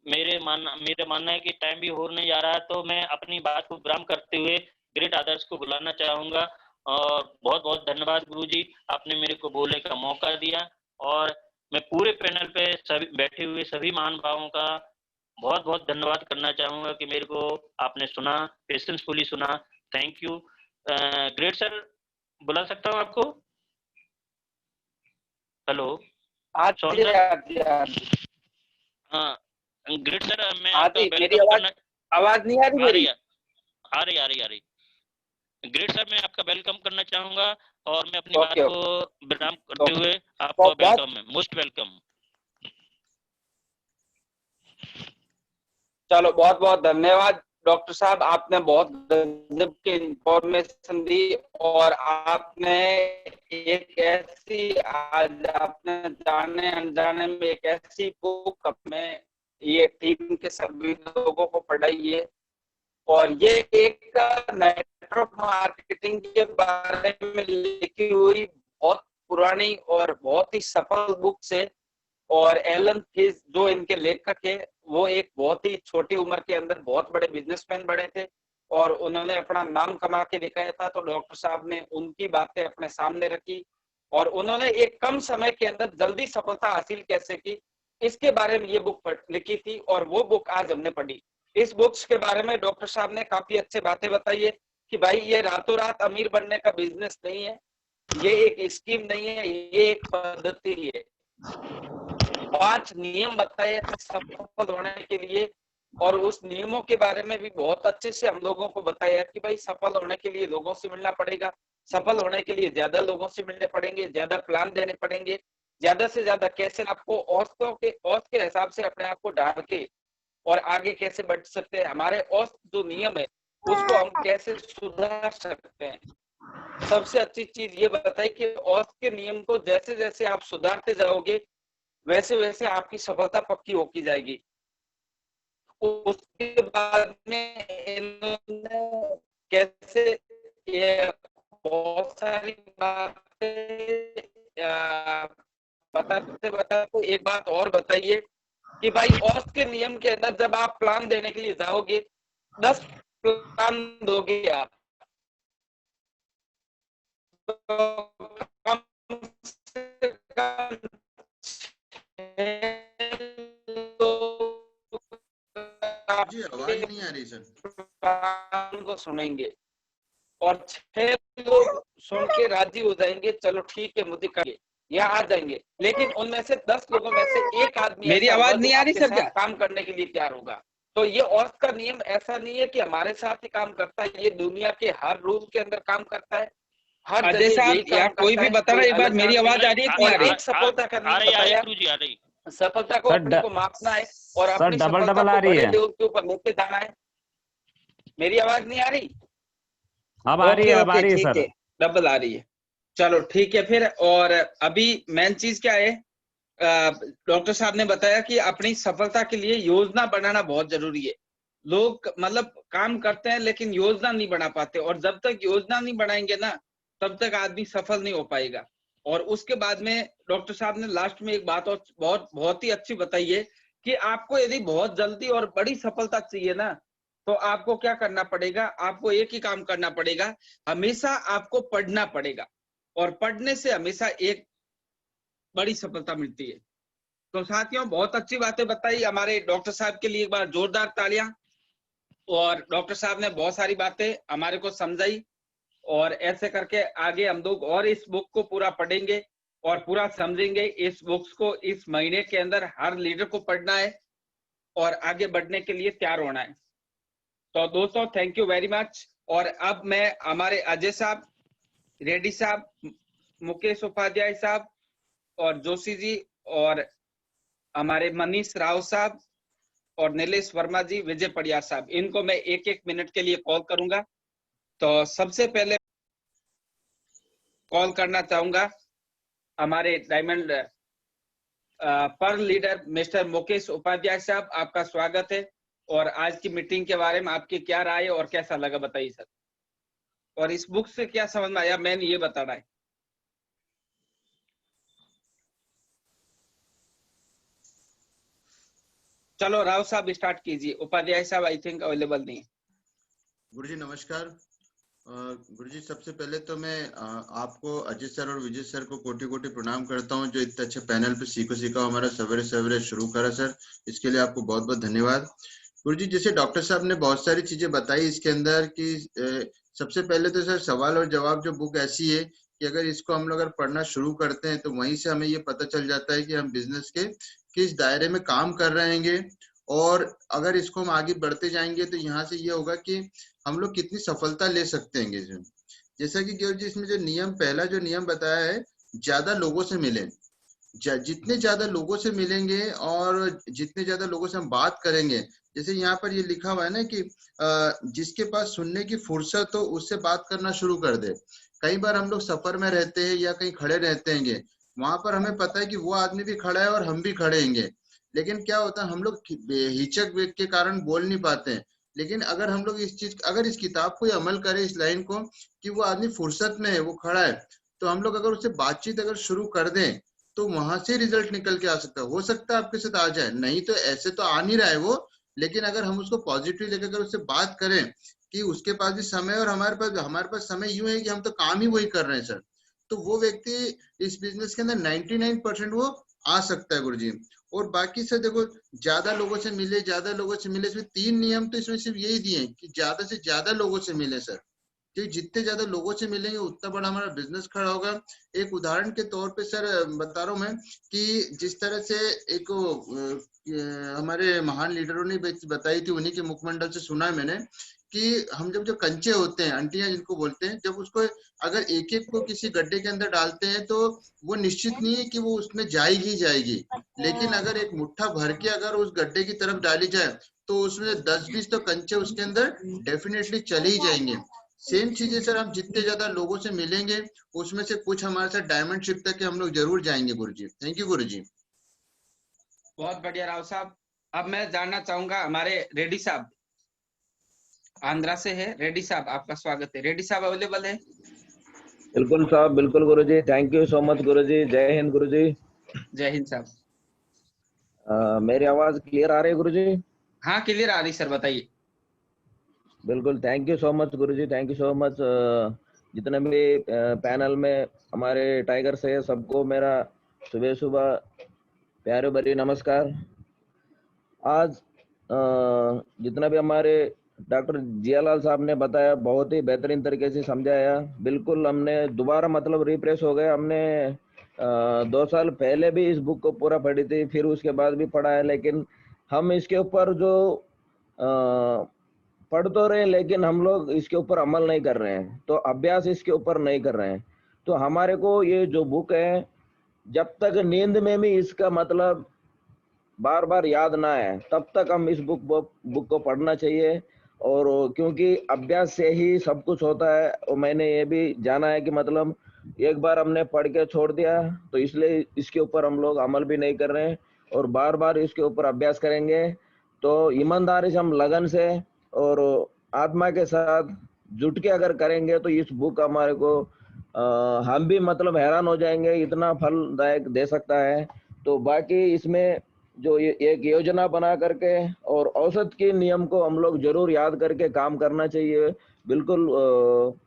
मेरा मानना है कि टाइम भी होने जा रहा है, तो मैं अपनी बात को विराम करते हुए ग्रेट आदर्श को बुलाना चाहूंगा। और बहुत बहुत धन्यवाद गुरुजी, आपने मेरे को बोलने का मौका दिया। और मैं पूरे पैनल पे सभी बैठे हुए सभी महानुभावों का बहुत बहुत धन्यवाद करना चाहूंगा कि मेरे को आपने सुना, पेशेंसफुली सुना। Thank you. ग्रेट सर, बुला सकता हूँ आपको? Hello Shawn sir. हाँ ग्रेट सर, मैं आपका वेलकम करना। आवाज नहीं आ रही मेरी? आ रही। ग्रेट सर, मैं आपका वेलकम करना चाहूंगा और मैं अपनी बात को विराम करते हुए आपका वेलकम है, मोस्ट वेलकम। चलो बहुत बहुत धन्यवाद डॉक्टर साहब, आपने बहुत गजब की इंफॉर्मेशन दी और आपने एक ऐसी, आज आपने जाने अनजाने में एक ऐसी बुक हमें ये टीम के सभी लोगों को पढ़ाई है। और ये एक नेटवर्क मार्केटिंग के बारे में लिखी हुई बहुत पुरानी और बहुत ही सफल बुक से, और एलन फीस जो इनके लेखक है वो एक बहुत ही छोटी उम्र के अंदर बहुत बड़े बिजनेसमैन बने थे और उन्होंने अपना नाम कमा के दिखाया था। तो डॉक्टर साहब ने उनकी बातें अपने सामने रखी और उन्होंने एक कम समय के अंदर जल्दी सफलता हासिल कैसे की, इसके बारे में ये बुक लिखी थी और वो बुक आज हमने पढ़ी। इस बुक्स के बारे में डॉक्टर साहब ने काफी अच्छी बातें बताई है कि भाई ये रातों रात अमीर बनने का बिजनेस नहीं है, ये एक स्कीम नहीं है, ये एक पद्धति है। 5 नियम बताए सफल होने के लिए और उस नियमों के बारे में भी बहुत अच्छे से हम लोगों को बताया कि भाई सफल होने के लिए लोगों से मिलना पड़ेगा, सफल होने के लिए ज्यादा लोगों से मिलने पड़ेंगे, ज्यादा प्लान देने पड़ेंगे, ज्यादा से ज्यादा कैसे आपको औसतों के हिसाब से अपने आप को ढाल के और आगे कैसे बढ़ सकते हैं, हमारे औसत जो नियम है उसको हम कैसे सुधार सकते हैं। सबसे अच्छी चीज ये बताई कि औसत के नियम को जैसे जैसे आप सुधारते जाओगे वैसे वैसे आपकी सफलता पक्की होती जाएगी। उसके बाद में इन्होंने कैसे ये बहुत सारी बातें बताते बताते एक बात और बताइए कि भाई औसत के नियम के अंदर जब आप प्लान देने के लिए जाओगे 10 प्लान दोगे आप, तो कम से कम जी आवाज नहीं आ रही सर। को सुनेंगे और 6 लोग सुन के राजी हो जाएंगे, चलो ठीक है मुझे करिए या आ जाएंगे, लेकिन उनमें से 10 लोगों में से एक आदमी मेरी आवाज नहीं आ रही सर क्या? काम करने के लिए तैयार होगा। तो ये औसत का नियम ऐसा नहीं है कि हमारे साथ ही काम करता है, ये दुनिया के हर रूल के अंदर काम करता है, हर अजय साहब या कोई भी बता रहा है, एक बार मेरी आवाज आ रही है कि नहीं आ रही? एक सफलता का नियम बताया, सफलता को अपने को मापना है और अपनी सफलता को बड़े लेवल के ऊपर लेके जाना है। मेरी आवाज नहीं आ रही? अब आ रही है, अब आ रही है सर, डबल आ रही है। चलो ठीक है फिर। और अभी मेन चीज क्या है, डॉक्टर साहब ने बताया कि अपनी सफलता के लिए योजना बनाना बहुत जरूरी है। लोग मतलब काम करते हैं लेकिन योजना नहीं बना पाते, और जब तक योजना नहीं बनाएंगे ना तब तक आदमी सफल नहीं हो पाएगा। और उसके बाद में डॉक्टर साहब ने लास्ट में एक बात और बहुत ही अच्छी बताई है कि आपको यदि बहुत जल्दी और बड़ी सफलता चाहिए ना तो आपको क्या करना पड़ेगा, आपको एक ही काम करना पड़ेगा, हमेशा आपको पढ़ना पड़ेगा और पढ़ने से हमेशा एक बड़ी सफलता मिलती है। तो साथियों बहुत अच्छी बातें बताई हमारे डॉक्टर साहब के लिए, एक बार जोरदार तालियां। और डॉक्टर साहब ने बहुत सारी बातें हमारे को समझाई और ऐसे करके आगे हम लोग और इस बुक को पूरा पढ़ेंगे और पूरा समझेंगे। इस बुक्स को इस महीने के अंदर हर लीडर को पढ़ना है और आगे बढ़ने के लिए तैयार होना है। तो दोस्तों थैंक यू वेरी मच। और अब मैं हमारे अजय साहब, रेड्डी साहब, मुकेश उपाध्याय साहब और जोशी जी और हमारे मनीष राव साहब और नीलेश वर्मा जी, विजय पड़ियार साहब, इनको मैं 1-1 मिनट के लिए कॉल करूंगा। तो सबसे पहले कॉल करना चाहूंगा हमारे डायमंड पर लीडर मिस्टर मुकेश उपाध्याय साहब, आपका स्वागत है। और आज की मीटिंग के बारे में आपकी क्या राय है और कैसा लगा बताइए सर, और इस बुक से क्या समझ में आया, मैंने ये बताना है। चलो राव साहब स्टार्ट कीजिए, उपाध्याय साहब आई थिंक अवेलेबल नहीं है। गुरुजी नमस्कार। गुरुजी सबसे पहले तो मैं आपको अजय सर और विजय सर को कोटि कोटि प्रणाम करता हूं, जो इतने अच्छे पैनल पे सीखो सीखा हमारा सवेरे सवेरे शुरू करा सर, इसके लिए आपको बहुत बहुत धन्यवाद। गुरुजी जैसे डॉक्टर साहब ने बहुत सारी चीजें बताई इसके अंदर कि सबसे पहले तो सर सवाल और जवाब जो बुक ऐसी है कि अगर इसको हम लोग अगर पढ़ना शुरू करते हैं तो वहीं से हमें ये पता चल जाता है कि हम बिजनेस के किस दायरे में काम कर रहे हैं, और अगर इसको हम आगे बढ़ते जाएंगे तो यहाँ से ये होगा कि हम लोग कितनी सफलता ले सकते हैं। जैसा कि जी इसमें जो नियम, पहला जो नियम बताया है, ज्यादा लोगों से मिलें। जितने ज्यादा लोगों से मिलेंगे और जितने ज्यादा लोगों से हम बात करेंगे जैसे यहाँ पर ये लिखा हुआ है ना कि जिसके पास सुनने की फुर्सत हो उससे बात करना शुरू कर दे। कई बार हम लोग सफर में रहते हैं या कहीं खड़े रहते हैं, वहां पर हमें पता है कि वो आदमी भी खड़ा है और हम भी खड़े हैं, लेकिन क्या होता है हम लोग हिचक के कारण बोल नहीं पाते हैं। लेकिन अगर हम लोग अगर इस किताब को अमल करें, इस लाइन को, कि वो आदमी फुर्सत में है, वो खड़ा है, तो हम लोग अगर उससे बातचीत अगर शुरू कर दें तो वहां से रिजल्ट निकल के आ सकता है। हो सकता है आपके साथ आ जाए, नहीं तो ऐसे तो आ नहीं रहा है वो, लेकिन अगर हम उसको पॉजिटिव लेकर अगर उससे बात करें कि उसके पास भी समय और हमारे पास समय यूं है कि हम तो काम ही वही कर रहे हैं सर, तो वो व्यक्ति इस बिजनेस के अंदर 99% वो आ सकता है गुरुजी। और बाकी से देखो, ज्यादा लोगों से मिले, इसमें 3 नियम तो इसमें सिर्फ यही दिए कि ज्यादा से ज्यादा लोगों से मिले सर, क्योंकि जितने ज्यादा लोगों से मिलेंगे उतना बड़ा हमारा बिजनेस खड़ा होगा। एक उदाहरण के तौर पे सर बता रहा हूँ मैं कि जिस तरह से एक हमारे महान लीडरों ने बताई थी, उन्हीं के मुखमंडल से सुना है मैंने कि हम जब जो कंचे होते हैं, अंटियां जिनको बोलते हैं, जब उसको अगर एक एक को किसी गड्ढे के अंदर डालते हैं तो वो निश्चित नहीं है कि वो उसमें जाएगी ही जाएगी, लेकिन अगर एक मुट्ठा भर के अगर उस गड्ढे की तरफ डाली जाए तो उसमें 10-20 तो कंचे उसके अंदर डेफिनेटली चले ही जाएंगे। सेम चीजें सर, हम जितने ज्यादा लोगों से मिलेंगे उसमें से कुछ हमारे साथ डायमंड शिप तक के हम लोग जरूर जाएंगे गुरुजी। थैंक यू गुरुजी। बहुत बढ़िया राव साहब। अब मैं जानना चाहूंगा हमारे रेड्डी साहब, आंध्रा से है रेड्डी साहब, आपका स्वागत है। रेड्डी साहब अवेलेबल है? बिल्कुल साहब, बिल्कुल गुरुजी, थैंक यू सो मच गुरुजी। जय हिंद गुरुजी। जय हिंद साहब। मेरी आवाज क्लियर आ रही है गुरुजी? हाँ क्लियर आ रही सर, बताइए। बिल्कुल, thank you so much guruji, thank you so much. जितने भी पैनल में हमारे टाइगर से सबको मेरा सुबह सुबह प्यारे भरी नमस्कार। आज जितना भी हमारे डॉक्टर जियालाल साहब ने बताया, बहुत ही बेहतरीन तरीके से समझाया। बिल्कुल हमने दोबारा मतलब रिफ्रेश हो गए। हमने 2 साल पहले भी इस बुक को पूरा पढ़ी थी, फिर उसके बाद भी पढ़ा है, लेकिन हम इसके ऊपर जो पढ़ तो रहे हैं लेकिन हम लोग इसके ऊपर अमल नहीं कर रहे हैं, तो अभ्यास इसके ऊपर नहीं कर रहे हैं। तो हमारे को ये जो बुक है, जब तक नींद में भी इसका मतलब बार बार याद ना आए तब तक हम इस बुक को पढ़ना चाहिए। और क्योंकि अभ्यास से ही सब कुछ होता है, और मैंने ये भी जाना है कि मतलब एक बार हमने पढ़ के छोड़ दिया तो इसलिए इसके ऊपर हम लोग अमल भी नहीं कर रहे हैं, और बार बार इसके ऊपर अभ्यास करेंगे तो ईमानदारी से, हम लगन से और आत्मा के साथ जुट के अगर करेंगे तो इस बुक हमारे को हम भी मतलब हैरान हो जाएंगे, इतना फलदायक दे सकता है। तो बाकी इसमें जो ये एक योजना बना करके और औसत के नियम को हम लोग जरूर याद करके काम करना चाहिए। बिल्कुल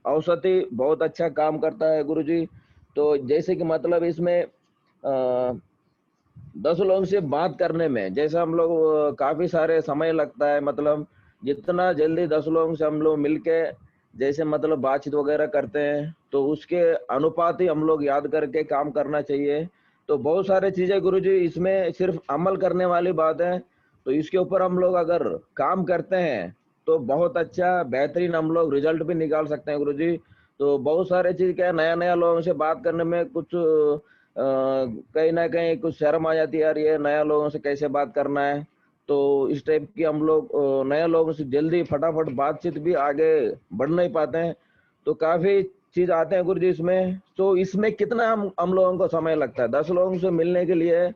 औसत ही बहुत अच्छा काम करता है गुरुजी। तो जैसे कि मतलब इसमें 10 लोगों से बात करने में जैसे हम लोग काफी सारे समय लगता है, मतलब जितना जल्दी 10 लोगों से हम लोग मिलके जैसे मतलब बातचीत वगैरह करते हैं तो उसके अनुपात ही हम लोग याद करके काम करना चाहिए। तो बहुत सारे चीजें गुरुजी इसमें सिर्फ अमल करने वाली बात है, तो इसके ऊपर हम लोग अगर काम करते हैं तो बहुत अच्छा बेहतरीन हम लोग रिजल्ट भी निकाल सकते हैं गुरुजी। तो बहुत सारे चीज क्या है, नया नया लोगों से बात करने में कुछ कहीं ना कहीं कुछ शर्म आ जाती है, यार ये नया लोगों से कैसे बात करना है। तो इस टाइप की हम लोग नए लोगों से जल्दी फटाफट बातचीत भी आगे बढ़ नहीं पाते हैं। तो काफी चीज आते हैं गुरुजी इसमें। तो इसमें कितना हम लोगों को समय लगता है, 10 लोगों से मिलने के लिए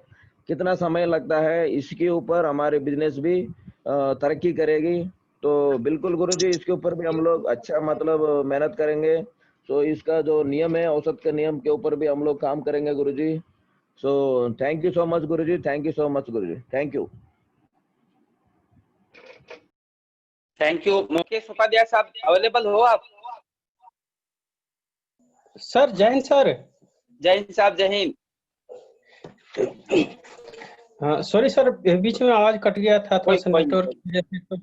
कितना समय लगता है, इसके ऊपर हमारे बिजनेस भी तरक्की करेगी। तो बिल्कुल गुरुजी इसके ऊपर भी हम लोग अच्छा मतलब मेहनत करेंगे। तो इसका जो नियम है, औसत के नियम के ऊपर भी हम लोग काम करेंगे गुरुजी। So thank you so much guruji, thank you so much guruji, thank you. Thank you. Mukesh Upadhyay sahab available हो आप? सर जय हिंद सर। जय हिंद साहब, जय हिंद। हाँ सॉरी सर, बीच में आवाज कट गया था थोड़ा सा नेटवर्क।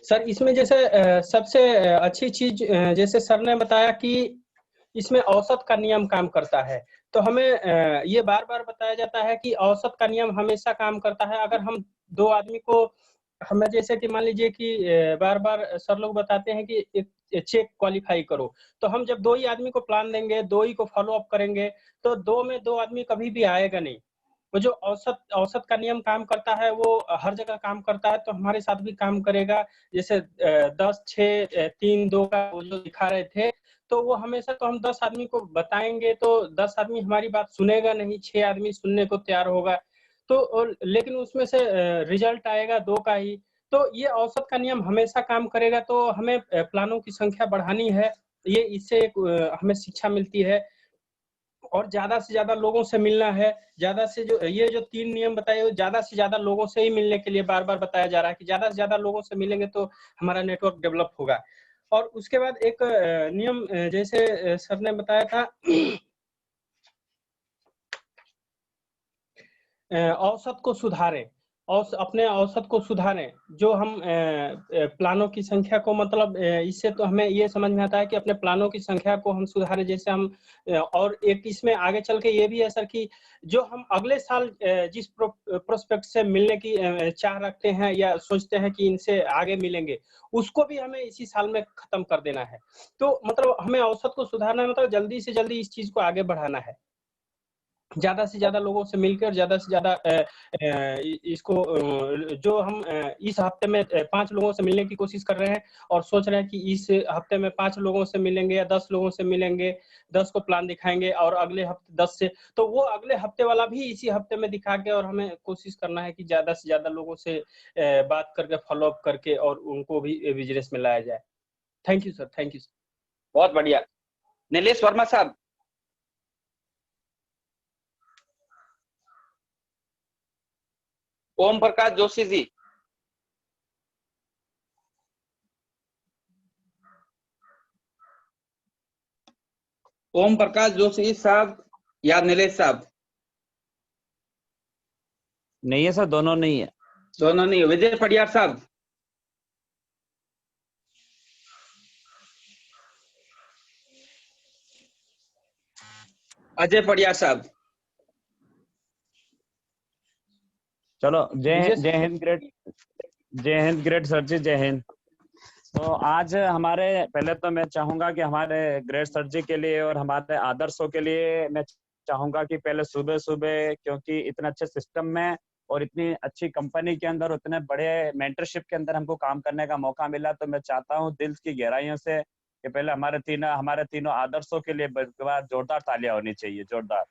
सर इसमें जैसे सबसे अच्छी चीज जैसे सर ने बताया कि इसमें औसत का नियम काम करता है, तो हमें ये बार बार बताया जाता है कि औसत का नियम हमेशा काम करता है। अगर हम 2 आदमी को, हमें जैसे कि मान लीजिए कि बार बार सर लोग बताते हैं कि एक चेक क्वालिफाई करो, तो हम जब 2 ही आदमी को प्लान देंगे, 2 ही को फॉलो अप करेंगे, तो 2 में 2 आदमी कभी भी आएगा नहीं। वो जो औसत का नियम काम करता है वो हर जगह काम करता है, तो हमारे साथ भी काम करेगा। जैसे 10, 6, 3, 2 का वो जो दिखा रहे थे, तो वो हमेशा तो हम 10 आदमी को बताएंगे तो 10 आदमी हमारी बात सुनेगा नहीं, 6 आदमी सुनने को तैयार होगा। तो लेकिन उसमें से रिजल्ट आएगा 2 का ही। तो ये औसत का नियम हमेशा काम करेगा। तो हमें प्लानों की संख्या बढ़ानी है, ये इससे हमें शिक्षा मिलती है। और ज्यादा से ज्यादा लोगों से मिलना है। ज्यादा से ये जो 3 नियम बताए, वो ज्यादा से ज्यादा लोगों से ही मिलने के लिए बार बार बताया जा रहा है कि ज्यादा से ज्यादा लोगों से मिलेंगे तो हमारा नेटवर्क डेवलप होगा। और उसके बाद एक नियम जैसे सर ने बताया था औसत को सुधारें, अपने औसत को सुधारें। जो हम प्लानों की संख्या को मतलब इससे तो हमें ये समझ में आता है कि अपने प्लानों की संख्या को हम सुधारें। जैसे हम और एक इसमें आगे चल के ये भी है सर कि जो हम अगले साल जिस प्रोस्पेक्ट से मिलने की चाह रखते हैं या सोचते हैं कि इनसे आगे मिलेंगे, उसको भी हमें इसी साल में खत्म कर देना है। तो मतलब हमें औसत को सुधारना है, मतलब जल्दी से जल्दी इस चीज को आगे बढ़ाना है। ज्यादा से ज्यादा लोगों से मिलकर ज्यादा से ज्यादा इसको जो हम इस हफ्ते में 5 लोगों से मिलने की कोशिश कर रहे हैं और सोच रहे हैं कि इस हफ्ते में 5 लोगों से मिलेंगे या 10 लोगों से मिलेंगे, 10 को प्लान दिखाएंगे और अगले हफ्ते 10 से, तो वो अगले हफ्ते वाला भी इसी हफ्ते में दिखा के, और हमें कोशिश करना है कि ज्यादा से ज्यादा लोगों से बात करके फॉलो अप करके और उनको भी बिजनेस में लाया जाए। Thank you sir, thank you sir. बहुत बढ़िया। नीलेश वर्मा साहब। ओम प्रकाश जोशी जी। ओम प्रकाश जोशी साहब या नीलेश साहब? नहीं है सर, दोनों नहीं है। दोनों नहीं है। विजय पडियार साहब। अजय पडियार साहब। चलो, जय हिंद ग्रेट सर जी, जय हिंद। तो आज हमारे, पहले तो मैं चाहूंगा कि हमारे ग्रेट सर जी के लिए और हमारे आदर्शों के लिए मैं चाहूंगा कि पहले सुबह सुबह, क्योंकि इतने अच्छे सिस्टम में और इतनी अच्छी कंपनी के अंदर, उतने बड़े मेंटरशिप के अंदर हमको काम करने का मौका मिला, तो मैं चाहता हूँ दिल की गहराइयों से कि पहले हमारे तीनों आदर्शों के लिए जोरदार तालियां होनी चाहिए, जोरदार।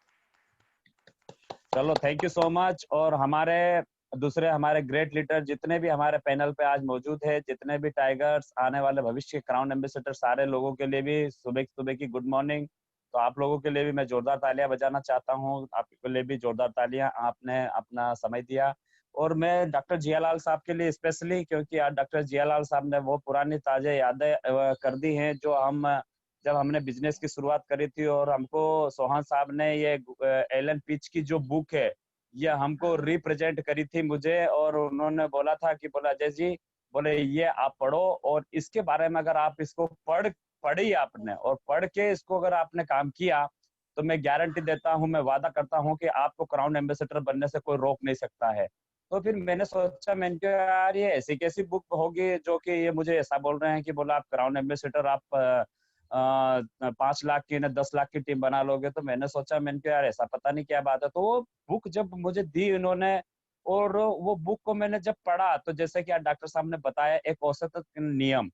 चलो, थैंक यू सो मच। और हमारे ग्रेट लीडर जितने भी हमारे पैनल पे आज मौजूद है, जितने भी टाइगर्स, आने वाले भविष्य के क्राउन एम्बेसडर, सारे लोगों के लिए भी सुबह सुबह की गुड मॉर्निंग। तो आप लोगों के लिए भी मैं जोरदार तालियां बजाना चाहता हूं, आपके लिए भी जोरदार तालियां, आपने अपना समय दिया। और मैं डॉक्टर जियालाल साहब के लिए स्पेशली, क्योंकि आज डॉक्टर जियालाल साहब ने वो पुरानी ताजा यादें कर दी हैं जो जब हमने बिजनेस की शुरुआत करी थी, और हमको सोहन साहब ने ये एलन पिच की जो बुक है ये हमको रिप्रेजेंट करी थी मुझे, और उन्होंने बोला था कि बोला अजय जी, बोले ये आप पढ़ो, और इसके बारे में अगर आप इसको पढ़ी आपने और पढ़ के इसको अगर आपने काम किया, तो मैं गारंटी देता हूं, मैं वादा करता हूं कि आपको क्राउन एम्बेसडर बनने से कोई रोक नहीं सकता है। तो फिर मैंने सोचा, मैंने कहा यार ये ऐसी कैसी बुक होगी जो कि ये मुझे ऐसा बोल रहे हैं कि बोला आप क्राउन एम्बेसडर, आप 5 लाख की ना 10 लाख की टीम बना लोगे। तो मैंने सोचा, मैंने कहा यार ऐसा पता नहीं क्या बात है। तो वो बुक जब मुझे दी इन्होंने, और वो बुक को मैंने जब पढ़ा, तो जैसे कि डॉक्टर साहब ने बताया, एक औसत नियम,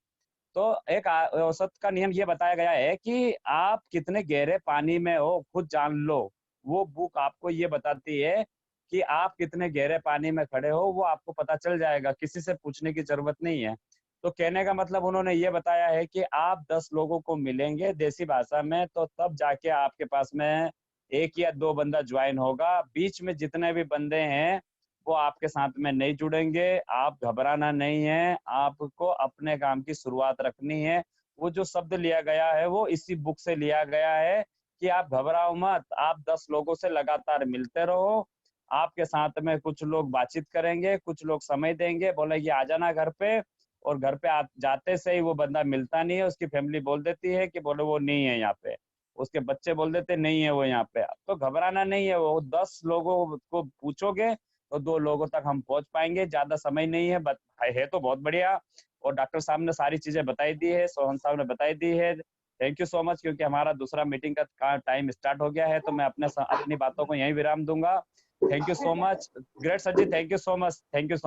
तो एक औसत का नियम ये बताया गया है कि आप कितने गहरे पानी में हो खुद जान लो। वो बुक आपको ये बताती है कि आप कितने गहरे पानी में खड़े हो, वो आपको पता चल जाएगा, किसी से पूछने की जरूरत नहीं है। तो कहने का मतलब उन्होंने ये बताया है कि आप 10 लोगों को मिलेंगे देसी भाषा में, तो तब जाके आपके पास में 1 या 2 बंदा ज्वाइन होगा। बीच में जितने भी बंदे हैं वो आपके साथ में नहीं जुड़ेंगे। आप घबराना नहीं है, आपको अपने काम की शुरुआत रखनी है। वो जो शब्द लिया गया है वो इसी बुक से लिया गया है कि आप घबराओ मत, आप 10 लोगों से लगातार मिलते रहो। आपके साथ में कुछ लोग बातचीत करेंगे, कुछ लोग समय देंगे, बोलेंगे आ जाना घर पे, और घर पे जाते से ही वो बंदा मिलता नहीं है, उसकी फैमिली बोल देती है कि बोले वो नहीं है यहाँ पे, उसके बच्चे बोल देते नहीं है वो यहाँ पे। तो घबराना नहीं है, वो 10 लोगों को पूछोगे तो 2 लोगों तक हम पहुंच पाएंगे। ज्यादा समय नहीं है, है तो बहुत बढ़िया। और डॉक्टर साहब ने सारी चीजें बताई दी है, सोहन साहब ने बताई दी है। थैंक यू सो मच, क्योंकि हमारा दूसरा मीटिंग का टाइम स्टार्ट हो गया है, तो मैं अपनी बातों को यहीं विराम दूंगा। Thank you so much great sir ji, thank you so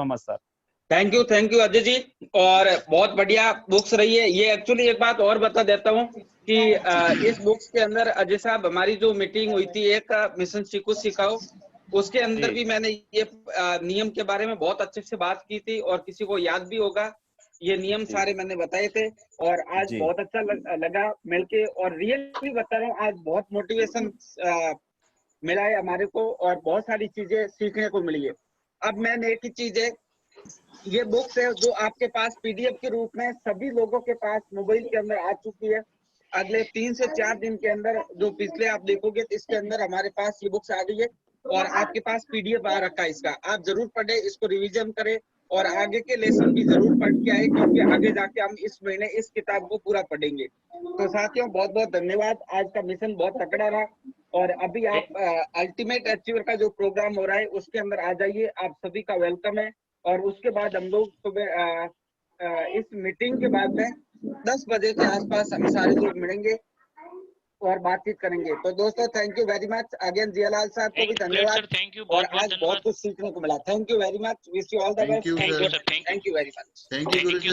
much sir. Thank you Ajay ji. और बहुत बढ़िया बुक्स रही है ये। एक्चुअली एक बात और बता देता हूँ कि इस बुक्स के अंदर अजय साहब हमारी जो मीटिंग हुई थी एक मिशन सीखो सिखाओ, उसके अंदर भी मैंने ये नियम के बारे में बहुत अच्छे से बात की थी और किसी को याद भी होगा ये नियम सारे मैंने बताए थे। और आज बहुत अच्छा लगा मिलके, और रियली बता रहा हूँ आज बहुत मोटिवेशन मिला है हमारे को और बहुत सारी चीजें सीखने को मिली है। अब मैंने एक ही चीज है, ये बुक्स है जो आपके पास पीडीएफ के रूप में सभी लोगों के पास मोबाइल के अंदर आ चुकी है। अगले 3 से 4 दिन के अंदर जो पिछले आप देखोगे तो इसके अंदर हमारे पास ये बुक्स आ गई है और आपके पास पीडीएफ आ रखा है इसका। आप जरूर पढ़े, इसको रिवीजन करें और आगे के लेसन भी जरूर पढ़ के आए, क्योंकि आगे जाके हम इस महीने इस किताब को पूरा पढ़ेंगे। तो साथियों बहुत बहुत धन्यवाद, आज का मिशन बहुत तगड़ा रहा। और अभी आप अल्टीमेट अचीवर का जो प्रोग्राम हो रहा है उसके अंदर आ जाइए, आप सभी का वेलकम है। और उसके बाद हम लोग सुबह इस मीटिंग के बाद में 10 बजे के आसपास हम सारे लोग मिलेंगे और बातचीत करेंगे। तो दोस्तों thank you very much again, Jiyalal साहब को भी धन्यवाद। और आज बहुत कुछ सीखने को मिला। Thank you very much, wish you all the best. Thank you thank you very much. Thank you Guru ji.